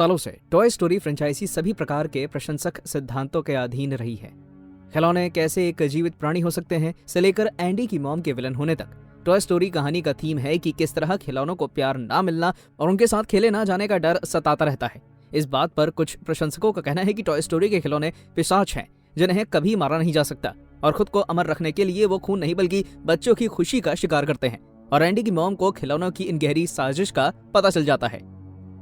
सालों से toy story franchise सभी प्रकार के प्रशंसक सिद्धांतों के अधीन रही है। खिलौने कैसे एक जीवित प्राणी हो सकते हैं से लेकर एंडी की मॉम के विलन होने तक, टॉय स्टोरी कहानी का थीम है कि किस तरह खिलौनों को प्यार ना मिलना और उनके साथ खेले ना जाने का डर सताता रहता है। इस बात पर कुछ प्रशंसकों का कहना है कि टॉय स्टोरी के खिलौने पिशाच हैं जिन्हें कभी मारा नहीं जा सकता और खुद को अमर रखने के लिए वो खून नहीं बल्कि बच्चों की खुशी का शिकार करते हैं। और एंडी की मॉम को खिलौनों की इन गहरी साजिश का पता चल जाता है,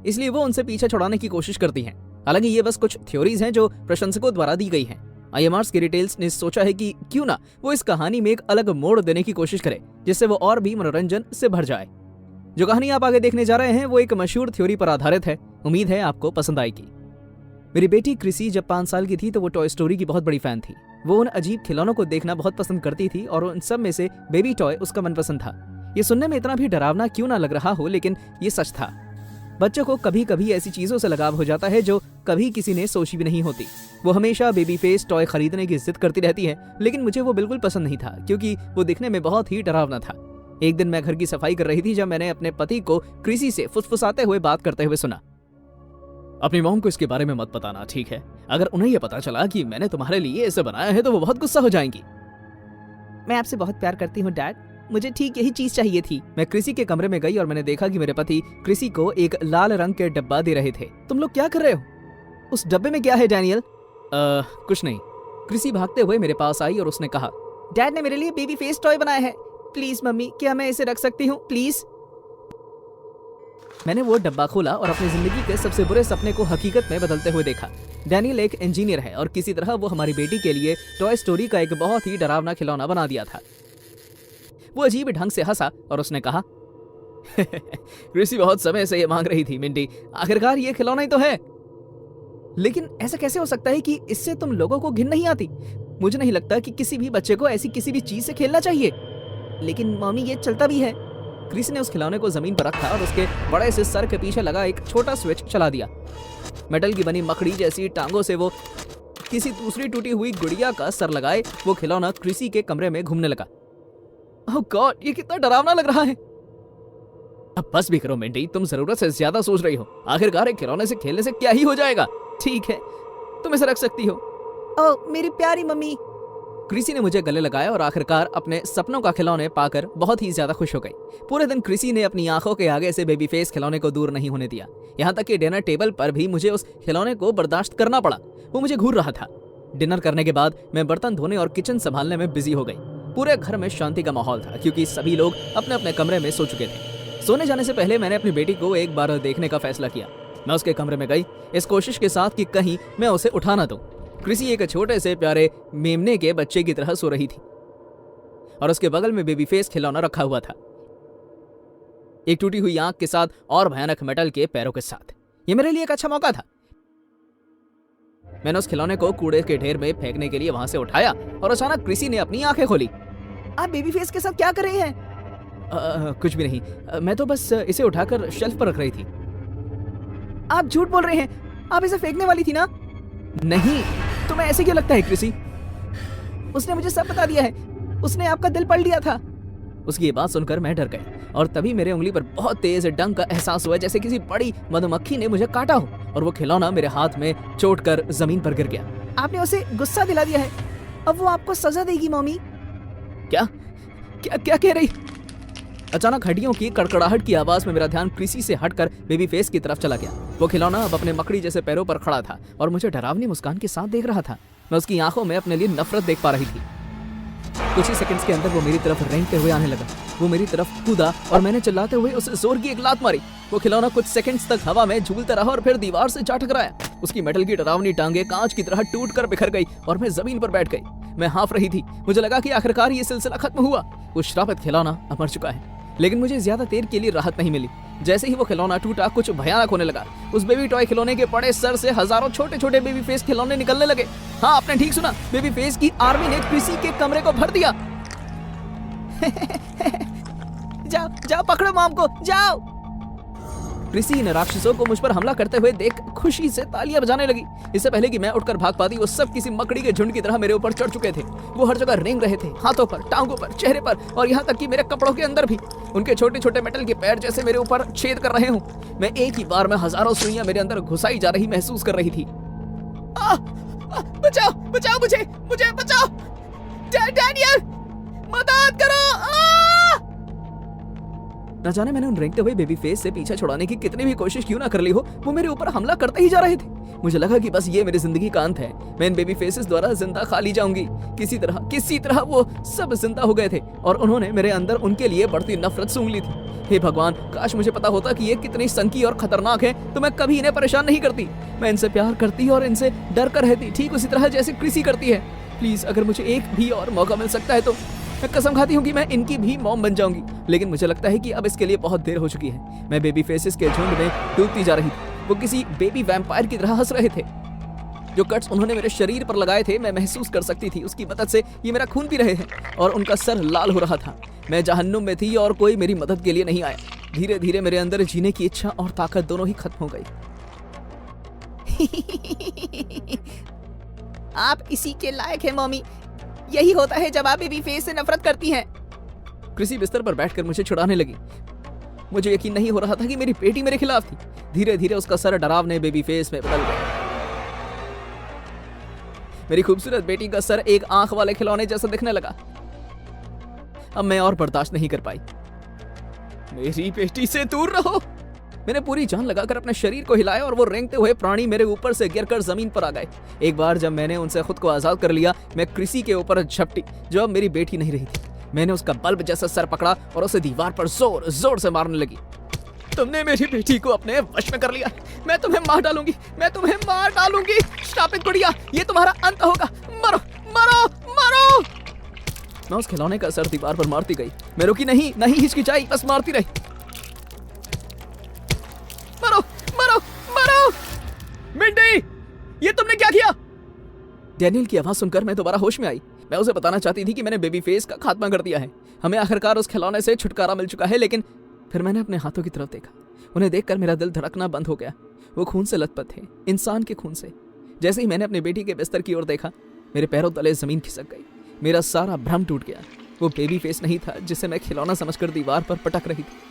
इसलिए वो उनसे पीछे छुड़ाने की कोशिश करती हैं। हालांकि ये बस कुछ थ्योरीज हैं जो प्रशंसकों द्वारा दी गई हैं। IMR's की रिटेल्स ने सोचा है कि क्यों ना वो इस कहानी में एक अलग मोड़ देने की कोशिश करे जिससे वो और भी मनोरंजन से भर जाए। जो कहानी आप आगे देखने जा रहे हैं वो एक मशहूर थ्योरी पर आधारित है। उम्मीद है आपको पसंद आएगी। मेरी बेटी क्रिसी जब 5 साल की थी तो वो टॉय स्टोरी की बहुत बड़ी फैन थी। वो उन अजीब खिलौनों को देखना बहुत पसंद करती थी और उन सब में से बेबी टॉय उसका मनपसंद था। ये सुनने में इतना भी डरावना क्यों ना लग रहा हो, लेकिन ये सच था। बच्चों को कभी कभी ऐसी चीजों से लगाव हो जाता है जो कभी किसी ने सोची भी नहीं होती। वो हमेशा बेबी फेस टॉय खरीदने की जिद करती रहती है, लेकिन मुझे वो बिल्कुल पसंद नहीं था क्योंकि वो दिखने में बहुत ही डरावना था। एक दिन मैं घर की सफाई कर रही थी जब मैंने अपने पति को क्रिसी से फुसफुसाते हुए बात करते हुए सुना। अपनी मॉम को इसके बारे में मत बताना, ठीक है? अगर उन्हें यह पता चला कि मैंने तुम्हारे लिए इसे बनाया है तो वो बहुत गुस्सा हो जाएंगी। मैं आपसे बहुत प्यार करती हूँ डैड, मुझे ठीक यही चीज चाहिए थी। मैं क्रिसी के कमरे में गई और मैंने देखा कि मेरे पति क्रिसी को एक लाल रंग के डब्बा दे रहे थे। तुम लोग क्या कर रहे हो? उस डब्बे में क्या है डैनियल? कुछ नहीं। क्रिसी भागते हुए मेरे पास आई और उसने कहा, डैड ने मेरे लिए बेबी फेस टॉय बनाया है। प्लीज मम्मी, क्या मैं इसे रख सकती हूँ प्लीज? मैंने वो डब्बा खोला और अपनी जिंदगी के सबसे बुरे सपने को हकीकत में बदलते हुए देखा। डैनियल एक इंजीनियर है और किसी तरह वो हमारी बेटी के लिए टॉय स्टोरी का एक बहुत ही डरावना खिलौना बना दिया था। वो अजीब ढंग से हंसा और उसने कहा, क्रिसी बहुत समय से ये मांग रही थी मिंडी, आखिरकार ये खिलौना ही तो है। लेकिन ऐसा कैसे हो सकता है कि इससे तुम लोगों को घिन नहीं आती? मुझे नहीं लगता कि किसी भी बच्चे को ऐसी किसी भी चीज से खेलना चाहिए। लेकिन मम्मी ये चलता भी है। क्रिसी ने उस खिलौने को जमीन पर रखा और उसके बड़े से सर के पीछे लगा एक छोटा स्विच चला दिया। मेटल की बनी मकड़ी जैसी टांगों से वो किसी दूसरी टूटी हुई गुड़िया का सर लगाए वो खिलौना क्रिसी के कमरे में घूमने लगा। ओह गॉड, ये कितना डरावना लग रहा है। अब बस भी करो मिंडी, तुम जरूरत से ज्यादा सोच रही हो। आखिरकार एक खिलौने से खेलने से क्या ही हो जाएगा। ठीक है, तुम इसे रख सकती हो। ओह मेरी प्यारी मम्मी। क्रिसी ने मुझे गले लगाया और आखिरकार अपने सपनों का खिलौने पाकर बहुत ही ज्यादा खुश हो गई। पूरे दिन क्रिसी ने अपनी आंखों के आगे से बेबी फेस खिलौने को दूर नहीं होने दिया। यहाँ तक कि डिनर टेबल पर भी मुझे उस खिलौने को बर्दाश्त करना पड़ा। वो मुझे घूर रहा था। डिनर करने के बाद मैं बर्तन धोने और किचन संभालने में बिजी हो गई। पूरे घर में शांति का माहौल था क्योंकि सभी लोग अपने अपने कमरे में सो चुके थे। सोने जाने से पहले मैंने अपनी बेटी को एक बार देखने का फैसला किया। मैं उसके कमरे में गई इस कोशिश के साथ कि कहीं मैं उसे उठा ना दूं। क्रिसी एक छोटे से प्यारे मेमने के बच्चे की तरह सो रही थी और उसके बगल में बेबी फेस खिलौना रखा हुआ था, एक टूटी हुई आंख के साथ और भयानक मेटल के पैरों के साथ। यह मेरे लिए एक अच्छा मौका था। मैंने उस खिलौने को कूड़े के ढेर में फेंकने के लिए वहां से उठाया और अचानक क्रिसी ने अपनी आंखें खोली। आप बेबी फेस के साथ क्या कर रही हैं? कुछ भी नहीं, मैं तो बस इसे उठाकर शेल्फ पर रख रही थी। आप झूठ बोल रहे हैं, आप इसे फेंकने वाली थी ना? नहीं, तुम्हें ऐसे क्यों लगता है क्रिसी? उसने मुझे सब बता दिया है, उसने आपका दिल पढ़ लिया था। उसकी ये बात सुनकर मैं डर गई और तभी मेरे उंगली पर बहुत तेज डंक का एहसास हुआ जैसे किसी बड़ी मधुमक्खी ने मुझे काटा हो और वो खिलौना मेरे हाथ में चोट कर जमीन पर गिर गया। आपने उसे गुस्सा दिला दिया है, अब वो आपको सजा देगी मम्मी। क्या क्या क्या कह रही? अचानक हड्डियों की कड़कड़ाहट की आवाज में मेरा ध्यान क्रिसी से हटकर बेबी फेस की तरफ चला गया। वो खिलौना अब अपने मकड़ी जैसे पैरों पर खड़ा था और मुझे डरावनी मुस्कान के साथ देख रहा था। मैं उसकी आंखों में अपने लिए नफरत देख पा रही थी। कुछ ही सेकंड्स के अंदर वो मेरी तरफ रेंगते हुए आने लगा। वो मेरी तरफ कूदा और मैंने चिल्लाते हुए उसे जोर की एक लात मारी। वो खिलौना कुछ सेकंड्स तक हवा में झूलता रहा और फिर दीवार से जा टकराया। उसकी मेटल की डरावनी टांगे कांच की तरह टूट कर बिखर गई और मैं जमीन पर बैठ गई। मैं हाँफ रही थी। मुझे लगा कि आखिरकार ये सिलसिला खत्म हुआ। वो श्रापित खिलौना अब मर चुका है। लेकिन मुझे ज्यादा देर के लिए राहत नहीं मिली। जैसे ही वो खिलौना टूटा कुछ भयानक होने लगा। उस बेबी टॉय खिलौने के बड़े सर से हजारों छोटे छोटे बेबी फेस खिलौने निकलने लगे। हाँ, आपने ठीक सुना, बेबी फेस की आर्मी ने क्रिसी के कमरे को भर दिया। जाओ जाओ, पकड़ो मॉम को, जाओ। क्रिसी इन राक्षसों को मुझ पर हमला करते हुए देख खुशी से तालियां बजाने लगी। इससे पहले कि मैं उठकर भाग पाती, वो सब किसी मकड़ी के झुंड की तरह मेरे ऊपर चढ़ चुके थे। वो हर जगह रेंग रहे थे, हाथों पर, टांगों पर, चेहरे पर और यहाँ तक कि मेरे कपड़ों के अंदर भी। उनके छोटे छोटे मेटल के पैर जैसे मेरे ऊपर छेद कर रहे हूँ। मैं एक ही बार में हजारों सुइयां मेरे अंदर घुसाई जा रही महसूस कर रही थी। बचाओ बचाओ, मुझे मुझे बचाओ, डैनियल मदद करो। न जाने मैंने उन रेंगते हुए बेबी फेस से पीछा छुड़ाने की कितनी भी कोशिश क्यों ना कर ली हो, वो मेरे ऊपर हमला करते ही जा रहे थे। मुझे लगा कि बस ये मेरी जिंदगी का अंत है, मैं इन बेबी फेसेस द्वारा जिंदा खा ली जाऊंगी। किसी तरह वो सब जिंदा हो गए थे और उन्होंने मेरे अंदर उनके लिए बढ़ती नफरत सूंघ ली थी। हे भगवान, काश मुझे पता होता कि ये कितनी सनकी और खतरनाक है, तो मैं कभी इन्हें परेशान नहीं करती। मैं इनसे प्यार करती और इनसे डर कर रहती, ठीक उसी तरह जैसे क्रिसी करती है। प्लीज, अगर मुझे एक भी और मौका मिल सकता है तो मैं कसम खाती हूँ कि मैं इनकी भी मॉम बन जाऊंगी। लेकिन मुझे लगता है कि अब इसके लिए बहुत देर हो चुकी है। मैं बेबी फेसेस के झुंड में डूबती जा रही थी। वो किसी बेबी वैम्पायर की तरह हंस रहे थे। जो कट्स उन्होंने मेरे शरीर पर लगाए थे, मैं महसूस कर सकती थी उसकी मदद से ये मेरा खून पी रहे हैं और उनका सर लाल हो रहा था। मैं जहन्नुम में थी और कोई मेरी मदद के लिए नहीं आया। धीरे धीरे मेरे अंदर जीने की इच्छा और ताकत दोनों ही खत्म हो गई। आप इसी के लायक हैं मम्मी। यही होता है जब आप बेबी फेस से नफरत करती हैं। क्रिसी बिस्तर पर बैठकर मुझे छुड़ाने लगी। मुझे यकीन नहीं हो रहा था कि मेरी बेटी मेरे खिलाफ थी। धीरे धीरे उसका सर डरावने बेबी फेस में बदल गया। मेरी खूबसूरत बेटी का सर एक आंख वाले खिलौने जैसा दिखने लगा। अब मैं और बर्दाश्त नहीं कर पाई। मेरी बेटी से दूर रहो। मैंने पूरी जान लगाकर अपने शरीर को हिलाया और वो रेंगते हुए प्राणी मेरे ऊपर से गिरकर जमीन पर आ गए। एक बार जब मैंने उनसे खुद को आजाद कर लिया, मैं क्रिसी के ऊपर झपटी, जो अब मेरी बेटी नहीं रही थी। मैंने उसका बल्ब जैसा सर पकड़ा और उसे दीवार पर जोर जोर से मारने लगी। तुमने मेरी बेटी को अपने वश में कर लिया। मैं तुम्हें मार डालूंगी, मैं तुम्हें मार डालूंगी। स्टॉप इट गुड़िया, ये तुम्हारा अंत होगा। मरो मरो मरो। मैं उस खिलौने का सर दीवार पर मारती गई। मैं रुकी नहीं, नहीं हिचकिचाई, बस मारती रही। मरो मरो मरो। मिंडी, ये तुमने क्या किया? डैनियल की आवाज सुनकर मैं दोबारा होश में आई। मैं उसे बताना चाहती थी कि मैंने बेबी फेस का खात्मा कर दिया है। हमें आखिरकार उस खिलौने से छुटकारा मिल चुका है। लेकिन फिर मैंने अपने हाथों की तरफ देखा। उन्हें देखकर मेरा दिल धड़कना बंद हो गया। वो खून से लथपथ थे, इंसान के खून से। जैसे ही मैंने अपनी बेटी के बिस्तर की ओर देखा, मेरे पैरों तले जमीन खिसक गई। मेरा सारा भ्रम टूट गया। वो बेबी फेस नहीं था जिसे मैं खिलौना समझकर दीवार पर पटक रही थी।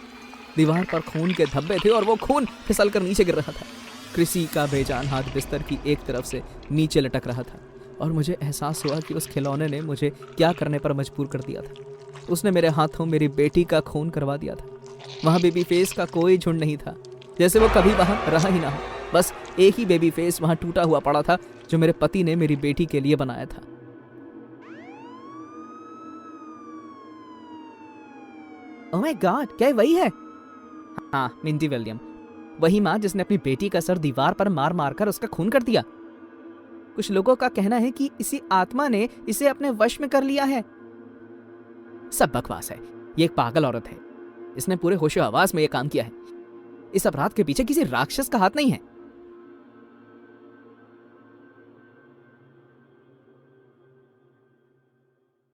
दीवार पर खून के धब्बे थे और वो खून फिसल कर नीचे गिर रहा था। क्रिसी का बेजान हाथ बिस्तर की एक तरफ से नीचे लटक रहा था और मुझे एहसास हुआ कि उस खिलौने ने मुझे क्या करने पर मजबूर कर दिया था। उसने मेरे हाथों मेरी बेटी का खून करवा दिया था। वहाँ बेबी फेस का कोई झुंड नहीं था, जैसे वो कभी वहाँ रहा ही ना हो। बस एक ही बेबी फेस वहाँ टूटा हुआ पड़ा था, जो मेरे पति ने मेरी बेटी के लिए बनाया था। ओह माय गॉड, क्या वही है? हाँ, मिंडी विलियम, वही माँ जिसने अपनी बेटी का सर दीवार पर मार मार कर उसका खून कर दिया। कुछ लोगों का कहना है कि इसी आत्मा ने इसे अपने वश में कर लिया है। सब बकवास है। ये एक पागल औरत है। इसने पूरे होशो हवास में ये काम किया है। इस अपराध के पीछे किसी राक्षस का हाथ नहीं है।